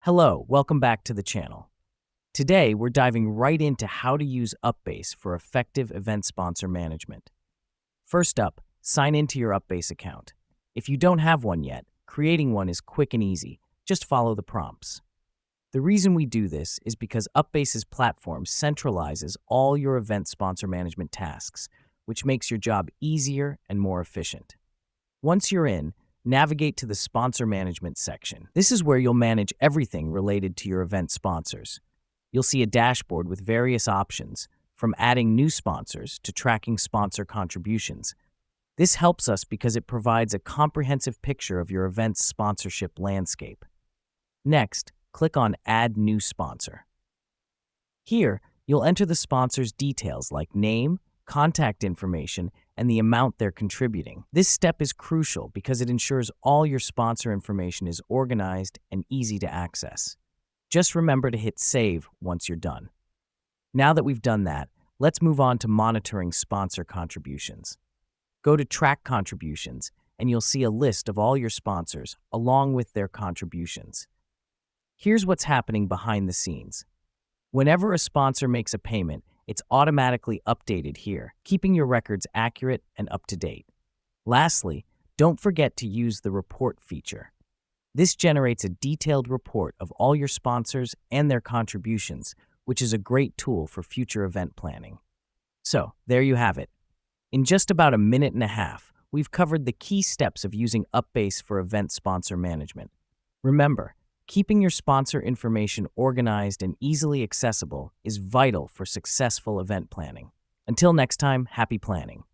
Hello, welcome back to the channel. Today, we're diving right into how to use UPBASE for effective event sponsor management. First up, sign into your UPBASE account. If you don't have one yet, creating one is quick and easy. Just follow the prompts. The reason we do this is because UPBASE's platform centralizes all your event sponsor management tasks, which makes your job easier and more efficient. Once you're in, navigate to the Sponsor Management section. This is where you'll manage everything related to your event sponsors. You'll see a dashboard with various options, from adding new sponsors to tracking sponsor contributions. This helps us because it provides a comprehensive picture of your event's sponsorship landscape. Next, click on Add New Sponsor. Here, you'll enter the sponsor's details like name, contact information, and the amount they're contributing. This step is crucial because it ensures all your sponsor information is organized and easy to access. Just remember to hit Save once you're done. Now that we've done that, let's move on to monitoring sponsor contributions. Go to Track Contributions, and you'll see a list of all your sponsors along with their contributions. Here's what's happening behind the scenes. Whenever a sponsor makes a payment, it's automatically updated here, keeping your records accurate and up to date. Lastly, don't forget to use the Report feature. This generates a detailed report of all your sponsors and their contributions, which is a great tool for future event planning. So, there you have it. In just about a minute and a half, we've covered the key steps of using UPBASE for event sponsor management. Remember, keeping your sponsor information organized and easily accessible is vital for successful event planning. Until next time, happy planning.